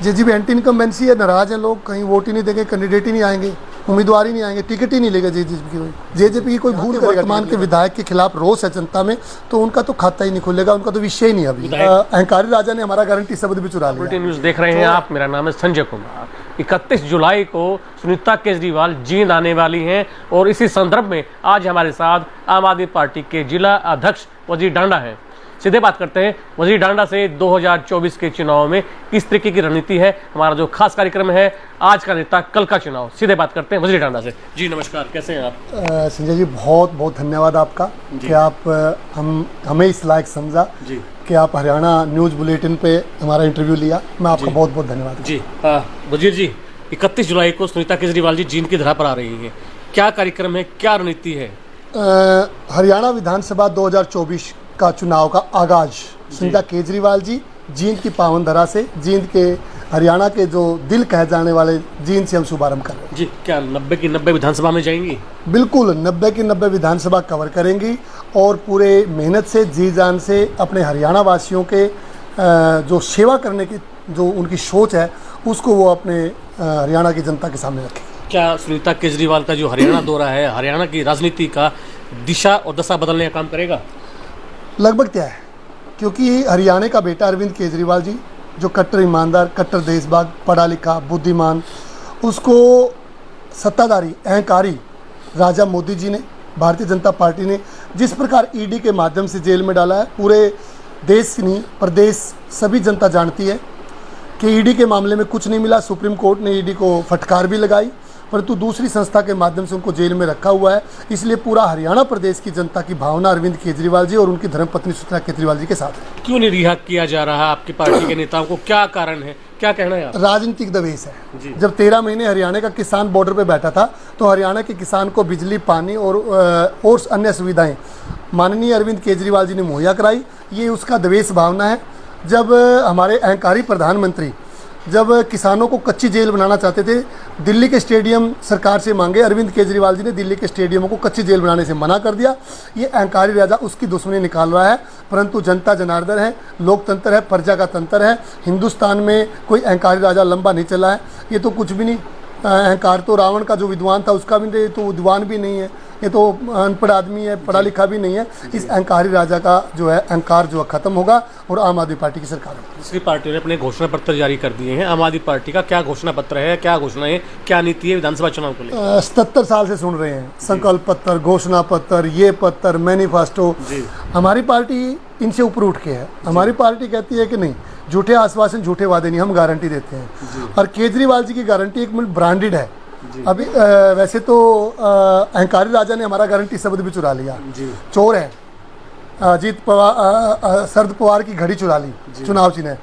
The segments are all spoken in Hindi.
जेजेपी एंटी इनकम्बेंसी है, नाराज है लोग, कहीं वोट ही नहीं देंगे, कैंडिडेट ही नहीं आएंगे, उम्मीदवार ही नहीं आएंगे, टिकट ही नहीं लेगा जेजेपी की कोई भूल करेगा। वर्तमान के विधायक के खिलाफ रोष है जनता में, तो उनका तो खाता ही नहीं खुलेगा, उनका तो विषय ही नहीं। अभी अहंकारी राजा ने हमारा गारंटी शब्द भी चुरा लिया। न्यूज़ देख रहे हैं आप, मेरा नाम है संजय कुमार। 31 जुलाई को सुनीता केजरीवाल जींद आने वाली हैं और इसी संदर्भ में आज हमारे साथ आम आदमी पार्टी के जिला अध्यक्ष वजीर डांडा हैं। सीधे बात करते हैं वजीर डांडा से 2024 के चुनाव में किस तरीके की रणनीति है। हमारा जो खास कार्यक्रम है आज का नेता कल का चुनाव। सीधे बात करते हैं वजीर डांडा से। जी नमस्कार, कैसे हैं आप? संजय जी बहुत बहुत धन्यवाद आपका कि आप हमें इस लायक समझा जी कि आप हरियाणा न्यूज़ बुलेटिन पे हमारा इंटरव्यू लिया। मैं आपका बहुत बहुत धन्यवाद जी। वजीर जी, 31 जुलाई को सुनीता केजरीवाल जी जींद की धरा पर आ रही हैं, क्या कार्यक्रम है, क्या रणनीति है? हरियाणा विधानसभा 2024 का चुनाव का आगाज सुनीता केजरीवाल जी जींद की पावन धरा से, जींद के हरियाणा के जो दिल कहे जाने वाले जींद से हम शुभारंभ कर रहे हैं जी। क्या 90 की 90 विधानसभा में जाएंगी? बिल्कुल 90 की 90 विधानसभा कवर करेंगी और पूरे मेहनत से, जी जान से अपने हरियाणा वासियों के जो सेवा करने की जो उनकी सोच है उसको वो अपने हरियाणा की जनता के सामने रखेंगे। क्या सुनीता केजरीवाल का जो हरियाणा दौरा है हरियाणा की राजनीति का दिशा और दशा बदलने का काम करेगा? लगभग क्या है, क्योंकि हरियाणा का बेटा अरविंद केजरीवाल जी जो कट्टर ईमानदार, कट्टर देशभक्त, पढ़ा लिखा, बुद्धिमान, उसको सत्ताधारी अहंकारी राजा मोदी जी ने, भारतीय जनता पार्टी ने जिस प्रकार ईडी के माध्यम से जेल में डाला है, पूरे देश नहीं प्रदेश सभी जनता जानती है कि ईडी के मामले में कुछ नहीं मिला। सुप्रीम कोर्ट ने ईडी को फटकार भी लगाई, परंतु दूसरी संस्था के माध्यम से उनको जेल में रखा हुआ है। इसलिए पूरा हरियाणा प्रदेश की जनता की भावना अरविंद केजरीवाल जी और उनकी धर्मपत्नी सुनीता केजरीवाल जी के साथ है। क्यों नहीं रिहा किया जा रहा आपकी पार्टी के नेताओं को, क्या कारण है, क्या कहना है? राजनीतिक दवेश है। जब 13 महीने हरियाणा का किसान बॉर्डर पे बैठा था तो हरियाणा के किसान को बिजली, पानी और अन्य सुविधाएं माननीय अरविंद केजरीवाल जी ने मुहैया कराई। ये उसका दवेश भावना है। जब हमारे अहंकारी प्रधानमंत्री जब किसानों को कच्ची जेल बनाना चाहते थे, दिल्ली के स्टेडियम सरकार से मांगे, अरविंद केजरीवाल जी ने दिल्ली के स्टेडियमों को कच्ची जेल बनाने से मना कर दिया। ये अहंकारी राजा उसकी दुश्मनी निकाल रहा है, परंतु जनता जनार्दन है, लोकतंत्र है, प्रजा का तंत्र है। हिंदुस्तान में कोई अहंकारी राजा लंबा नहीं चला है। ये तो कुछ भी नहीं, अहंकार तो रावण का जो विद्वान था उसका भी नहीं, तो विद्वान भी नहीं है, ये तो अनपढ़ आदमी है, पढ़ा लिखा भी नहीं है। इस अहंकारी राजा का जो है अहंकार जो है खत्म होगा और आम आदमी पार्टी की सरकार होगी। दूसरी पार्टियों ने अपने घोषणा पत्र जारी कर दिए हैं, आम आदमी पार्टी का क्या घोषणा पत्र है, क्या घोषणा है, क्या नीति है विधानसभा चुनाव को लेकर? 77 साल से सुन रहे हैं संकल्प पत्र, घोषणा पत्र, ये पत्र, मैनिफेस्टो। हमारी पार्टी इनसे ऊपर उठ के है। हमारी पार्टी कहती है कि नहीं, झूठे आश्वासन, झूठे वादे नहीं, हम गारंटी देते हैं। और केजरीवाल जी की गारंटी एक मिनट ब्रांडेड है। अभी वैसे तो अहंकारी राजा ने हमारा गारंटी शब्द भी चुरा लिया, चोर है। अजीत पवार, शरद पवार की घड़ी चुरा ली चुनाव चिन्ह,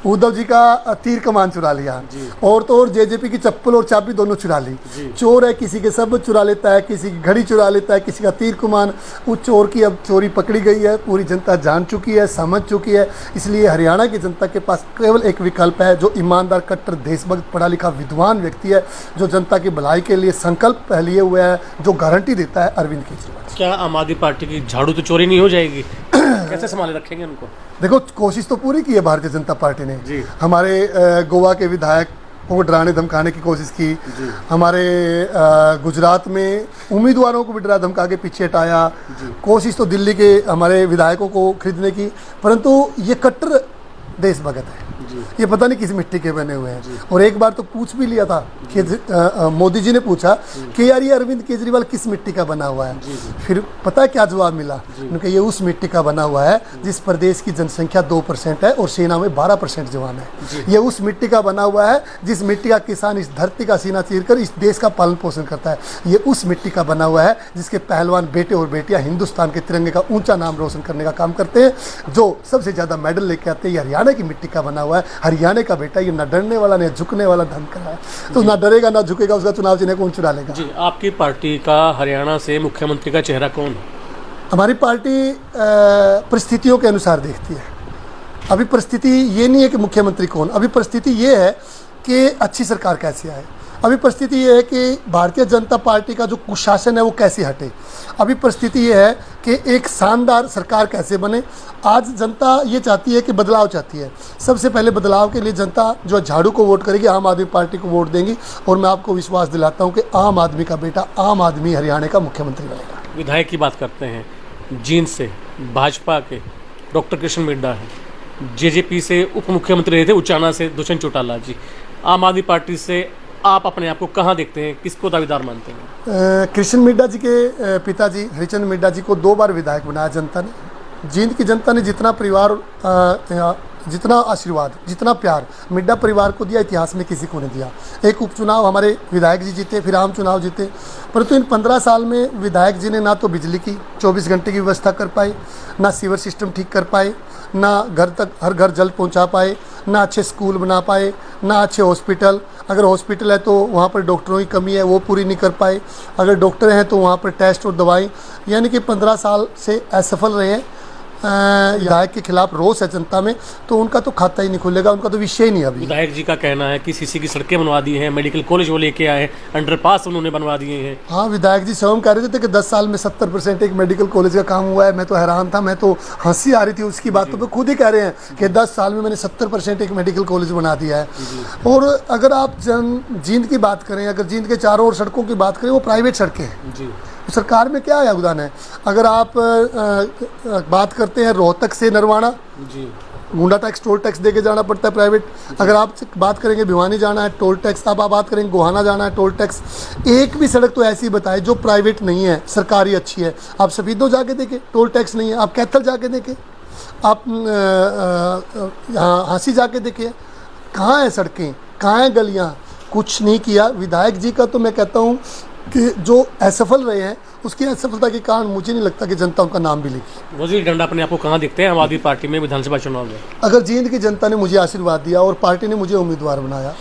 उद्धव जी का तीर कमान चुरा लिया, और तो और जेजेपी की चप्पल और चाबी दोनों चुरा ली। चोर है, किसी के सब चुरा लेता है, किसी की घड़ी चुरा लेता है, किसी का तीर कमान। उस चोर की अब चोरी पकड़ी गई है, पूरी जनता जान चुकी है, समझ चुकी है। इसलिए हरियाणा की जनता के पास केवल एक विकल्प है, जो ईमानदार, कट्टर देशभक्त, पढ़ा लिखा, विद्वान व्यक्ति है, जो जनता की भलाई के लिए संकल्प लिए हुए है, जो गारंटी देता है, अरविंद केजरीवाल। क्या आम आदमी पार्टी की झाड़ू तो चोरी नहीं हो जाएगी? कैसे संभाले रखेंगे उनको? देखो, कोशिश तो पूरी की है भारतीय जनता पार्टी ने। हमारे गोवा के विधायक को डराने धमकाने की कोशिश की, हमारे गुजरात में उम्मीदवारों को भी डरा धमका के पीछे हटाया। कोशिश तो दिल्ली के हमारे विधायकों को खरीदने की, परंतु ये कट्टर देशभक्त है, ये पता नहीं किस मिट्टी के बने हुए हैं। और एक बार तो पूछ भी लिया था कि मोदी जी ने पूछा कि यार ये अरविंद केजरीवाल किस मिट्टी का बना हुआ है। फिर पता है क्या जवाब मिला? उनका ये उस मिट्टी का बना हुआ है जिस प्रदेश की जनसंख्या 2% है और सेना में 12% जवान है। ये उस मिट्टी का बना हुआ है जिस मिट्टी का किसान इस धरती का सीना चीरकर इस देश का पालन पोषण करता है। ये उस मिट्टी का बना हुआ है जिसके पहलवान बेटे और बेटियां हिंदुस्तान के तिरंगे का ऊंचा नाम रोशन करने का काम करते हैं, जो सबसे ज़्यादा मेडल लेके आते हैं। ये हरियाणा की मिट्टी का बना हुआ है। हरियाणा का बेटा, ये ना डरने वाला ना झुकने वाला ढंग का है, तो ना डरेगा ना झुकेगा, उसका चुनाव चिन्ह कौन चुरा लेगा? जी, आपकी पार्टी का हरियाणा से मुख्यमंत्री का चेहरा कौन है? हमारी पार्टी परिस्थितियों के अनुसार देखती है। अभी परिस्थिति ये नहीं है कि मुख्यमंत्री कौन, अभी परिस्थिति ये है कि अच्छी सरकार कैसे आए। अभी परिस्थिति ये है कि भारतीय जनता पार्टी का जो कुशासन है वो कैसे हटे। अभी परिस्थिति ये है कि एक शानदार सरकार कैसे बने। आज जनता ये चाहती है कि बदलाव चाहती है। सबसे पहले बदलाव के लिए जनता जो झाड़ू को वोट करेगी, आम आदमी पार्टी को वोट देंगी, और मैं आपको विश्वास दिलाता हूँ कि आम आदमी का बेटा, आम आदमी हरियाणा का मुख्यमंत्री बनेगा। विधायक की बात करते हैं, जींद से भाजपा के डॉक्टर कृष्ण मिड्डा है, जेजेपी से उप मुख्यमंत्री रहे थे उचाना से दुष्यंत चौटाला जी, आम आदमी पार्टी से आप अपने आप को कहाँ देखते हैं, किसको दावेदार मानते हैं? कृष्ण मिड्डा जी के पिताजी हरिचंद मिड्डा जी को 2 बार विधायक बनाया जनता ने। जींद की जनता ने जितना परिवार, जितना आशीर्वाद, जितना प्यार मिड्डा परिवार को दिया, इतिहास में किसी को नहीं दिया। एक उपचुनाव हमारे विधायक जी जीते, फिर आम चुनाव जीते, परंतु इन 15 साल में विधायक जी ने ना तो बिजली की 24 घंटे की व्यवस्था कर पाए, ना सीवर सिस्टम ठीक कर पाए, ना घर तक हर घर जल पहुंचा पाए, ना अच्छे स्कूल बना पाए, ना अच्छे हॉस्पिटल। अगर हॉस्पिटल है तो वहाँ पर डॉक्टरों की कमी है, वो पूरी नहीं कर पाए। अगर डॉक्टर हैं तो वहाँ पर टेस्ट और दवाई, यानी कि 15 साल से असफल रहे हैं। विधायक के खिलाफ रोष है जनता में, तो उनका तो खाता ही नहीं खुलेगा, उनका तो विषय ही नहीं। अभी विधायक जी का कहना है कि सीसी की सड़कें बनवा दी हैं, मेडिकल कॉलेज वो लेके आए, अंडरपास उन्होंने बनवा दिए हैं। हाँ, विधायक जी स्वयं कह रहे थे कि 10 साल में 70% एक मेडिकल कॉलेज का काम हुआ है। मैं तो हैरान था, मैं तो हंसी आ रही थी उसकी बातों पे। खुद ही कह रहे हैं कि 10 साल में मैंने 70% एक मेडिकल कॉलेज बना दिया है। और अगर आप जींद की बात करें, अगर जींद के चारों ओर सड़कों की बात करें, वो प्राइवेट सड़कें हैं जी। सरकार में क्या योगदान है? अगर आप बात करते हैं रोहतक से नरवाना जी, गुंडा टैक्स, टोल टैक्स देके जाना पड़ता है प्राइवेट। अगर आप बात करेंगे भिवानी जाना है, टोल टैक्स। आप बात करेंगे गोहाना जाना है, टोल टैक्स। एक भी सड़क तो ऐसी बताए जो प्राइवेट नहीं है, सरकारी अच्छी है। आप सफीदो जाके देखें, टोल टैक्स नहीं है। आप कैथल जाके देखें, आप यहाँ हांसी जाके देखें, कहाँ है सड़कें, कहाँ है गलियाँ? कुछ नहीं किया। विधायक जी का तो मैं कहता हूँ कि जो असफल रहे हैं, उसकी असफलता के कारण मुझे नहीं लगता कि जनता उनका नाम भी लेगी। वजीर डंडा अपने आप को कहाँ देखते हैं आम आदमी पार्टी में विधानसभा चुनाव में? अगर जींद की जनता ने मुझे आशीर्वाद दिया और पार्टी ने मुझे उम्मीदवार बनाया,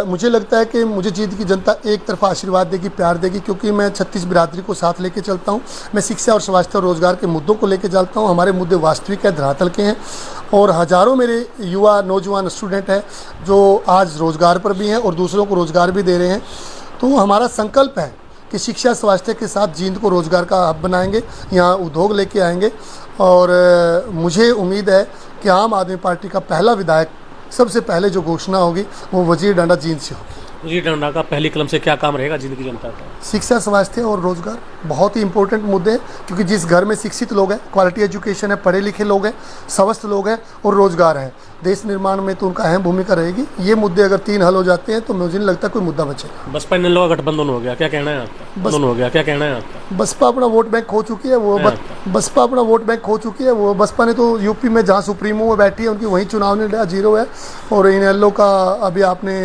मुझे लगता है कि मुझे जींद की जनता एक तरफा आशीर्वाद देगी, प्यार देगी, क्योंकि मैं 36 बिरादरी को साथ लेके चलता हूँ। मैं शिक्षा और स्वास्थ्य और रोजगार के मुद्दों को लेके चलता हूँ। हमारे मुद्दे वास्तविक है, धरातल के हैं, और हज़ारों मेरे युवा नौजवान स्टूडेंट हैं जो आज रोज़गार पर भी हैं और दूसरों को रोज़गार भी दे रहे हैं। तो हमारा संकल्प है कि शिक्षा स्वास्थ्य के साथ जींद को रोज़गार का हब बनाएंगे, यहाँ उद्योग लेके आएंगे। और मुझे उम्मीद है कि आम आदमी पार्टी का पहला विधायक, सबसे पहले जो घोषणा होगी वो वजीर डांडा जींद से होगी। वजीर डांडा का पहली कलम से क्या काम रहेगा जींद की जनता का? शिक्षा, स्वास्थ्य और रोजगार बहुत ही इंपॉर्टेंट मुद्दे हैं, क्योंकि जिस घर में शिक्षित लोग हैं, क्वालिटी एजुकेशन है, पढ़े लिखे लोग हैं, स्वस्थ लोग हैं और रोजगार है, देश निर्माण में तो उनका अहम भूमिका रहेगी। ये मुद्दे अगर 3 हल हो जाते हैं तो मुझे नहीं लगता कोई मुद्दा बचेगा। बसपा इन लोगों का गठबंधन हो गया, क्या कहना है आपका? बस हो गया, क्या कहना है आपका? बसपा अपना वोट बैंक खो चुकी है। बसपा अपना वोट बैंक खो चुकी है। वो बसपा ने तो यूपी में जहाँ सुप्रीमो में बैठी है, उनकी वहीं चुनाव नहीं लड़ा, 0 है। और इन एल का अभी आपने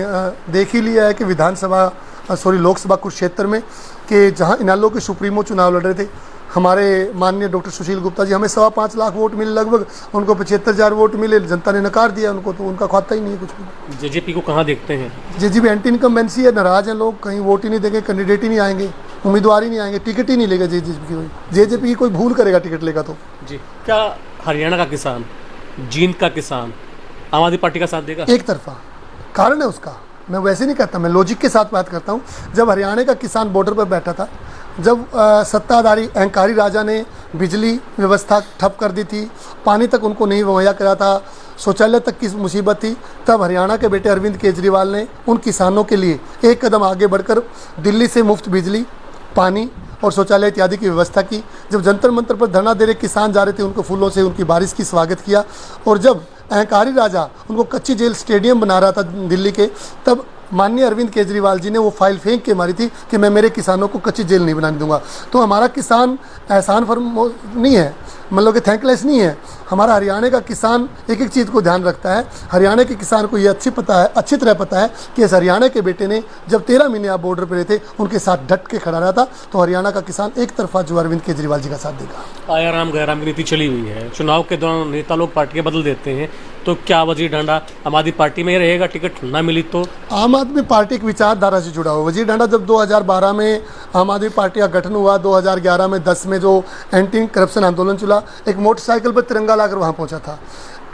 देख ही लिया है कि लोकसभा कुरुक्षेत्र में कि जहाँ इनेलो के सुप्रीमो चुनाव लड़ रहे थे, हमारे माननीय डॉक्टर सुशील गुप्ता जी, हमें 5.25 लाख वोट मिले लगभग, उनको 75,000 वोट मिले, जनता ने नकार दिया उनको, तो उनका खाता ही नहीं है कुछ भी। जेजेपी को कहाँ देखते हैं? जेजेपी एंटी इनकम्बेंसी है, नाराज हैं लोग, कहीं वोट ही नहीं देंगे, कैंडिडेट ही नहीं आएंगे, उम्मीदवार ही नहीं आएंगे, टिकट ही नहीं लेगा जेजेपी की कोई भूल करेगा टिकट लेगा तो जी। क्या हरियाणा का किसान, जींद का किसान आम आदमी पार्टी का साथ देगा? एक तरफा कारण है उसका, मैं वैसे नहीं कहता, मैं लॉजिक के साथ बात करता हूँ। जब हरियाणा का किसान बॉर्डर पर बैठा था, जब सत्ताधारी अहंकारी राजा ने बिजली व्यवस्था ठप कर दी थी, पानी तक उनको नहीं मुहैया करा था, शौचालय तक की मुसीबत थी, तब हरियाणा के बेटे अरविंद केजरीवाल ने उन किसानों के लिए एक कदम आगे बढ़कर दिल्ली से मुफ्त बिजली, पानी और शौचालय इत्यादि की व्यवस्था की। जब जंतर मंतर पर धरना दे रहे किसान जा रहे थे, उनको फूलों से उनकी बारिश की स्वागत किया। और जब अहंकारी राजा उनको कच्ची जेल स्टेडियम बना रहा था दिल्ली के, तब माननीय अरविंद केजरीवाल जी ने वो फाइल फेंक के मारी थी कि मैं मेरे किसानों को कच्ची जेल नहीं बनाने दूंगा। तो हमारा किसान एहसान फरमो नहीं है, मतलब कि थैंकलेस नहीं है। हमारा हरियाणा का किसान एक एक चीज़ को ध्यान रखता है। हरियाणा के किसान को ये अच्छी तरह पता है कि इस हरियाणा के बेटे ने जब 13 महीने आप बॉर्डर पर रहे थे, उनके साथ डट के खड़ा रहा था। तो हरियाणा का किसान एक तरफा जो अरविंद केजरीवाल जी का साथ देगा। आया राम गया राम की नीति चली हुई है, चुनाव के दौरान नेता लोग पार्टियां बदल देते हैं, तो क्या वजीर डांडा आम आदमी पार्टी में ही रहेगा टिकट ना मिली तो? आम आदमी पार्टी की विचारधारा से जुड़ा हुआ वजीर डांडा जब 2012 में आम आदमी पार्टी का गठन हुआ, 2011 में 10 में जो एंटी करप्शन आंदोलन चला, एक मोटरसाइकिल पर तिरंगा लाकर वहाँ पहुँचा था।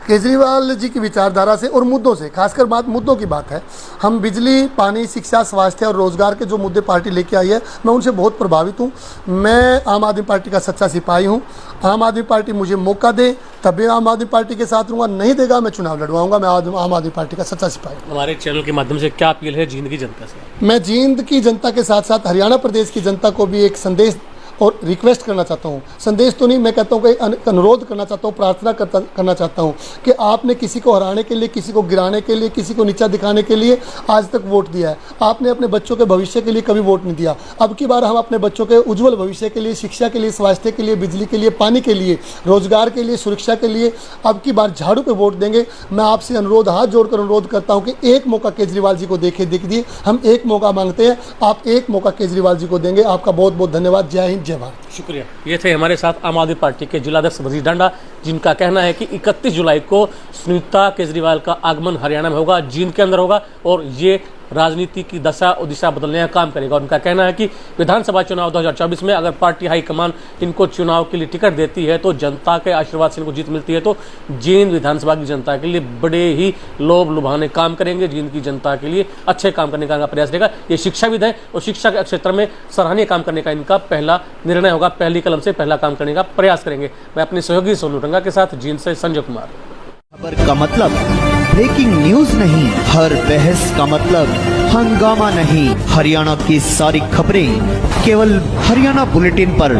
केजरीवाल जी की विचारधारा से और मुद्दों से, खासकर बात मुद्दों की बात है, हम बिजली, पानी, शिक्षा, स्वास्थ्य और रोजगार के जो मुद्दे पार्टी लेके आई है, मैं उनसे बहुत प्रभावित हूँ। मैं आम आदमी पार्टी का सच्चा सिपाही हूँ। आम आदमी पार्टी मुझे मौका दे तभी आम आदमी पार्टी के साथ रहूँगा, नहीं देगा मैं चुनाव लड़वाऊंगा। मैं आम आदमी पार्टी का सच्चा सिपाही हूँ। हमारे चैनल के माध्यम से क्या अपील है जींद की जनता से? मैं जींद की जनता के साथ साथ हरियाणा प्रदेश की जनता को भी एक संदेश और रिक्वेस्ट करना चाहता हूँ। संदेश तो नहीं, मैं कहता हूँ कि अनुरोध करना चाहता हूँ, प्रार्थना करना चाहता हूँ कि आपने किसी को हराने के लिए, किसी को गिराने के लिए, किसी को नीचा दिखाने के लिए आज तक वोट दिया है। आपने अपने बच्चों के भविष्य के लिए कभी वोट नहीं दिया। अब की बार हम अपने बच्चों के उज्जवल भविष्य के लिए, शिक्षा के लिए, स्वास्थ्य के लिए, बिजली के लिए, पानी के लिए, रोजगार के लिए, सुरक्षा के लिए अब की बार झाड़ू पे वोट देंगे। मैं आपसे अनुरोध, हाथ जोड़कर अनुरोध करता हूँ कि एक मौका केजरीवाल जी को दिख दिए। हम एक मौका मांगते हैं, आप एक मौका केजरीवाल जी को देंगे। आपका बहुत बहुत धन्यवाद। जय हिंद, जय भारत। शुक्रिया। ये थे हमारे साथ आम आदमी पार्टी के जिलाध्यक्ष वजीर डांडा, जिनका कहना है कि 31 जुलाई को सुनीता केजरीवाल का आगमन हरियाणा में होगा, जींद के अंदर होगा और ये राजनीति की दशा और दिशा बदलने का काम करेगा। उनका कहना है कि विधानसभा चुनाव 2024 में अगर पार्टी हाईकमान इनको चुनाव के लिए टिकट देती है तो जनता के आशीर्वाद से इनको जीत मिलती है तो जींद विधानसभा की जनता के लिए बड़े ही लोभ लुभाने काम करेंगे। जींद की जनता के लिए अच्छे काम करने का प्रयास रहेगा। ये शिक्षाविद है और शिक्षा के क्षेत्र में सराहनीय काम करने का इनका पहला निर्णय होगा। पहली कलम से पहला काम करने का प्रयास करेंगे। मैं अपने सहयोगी सोनू रंगा के साथ जींद से संजय कुमार। खबर का मतलब ब्रेकिंग न्यूज नहीं, हर बहस का मतलब हंगामा नहीं। हरियाणा की सारी खबरें केवल हरियाणा बुलेटिन पर।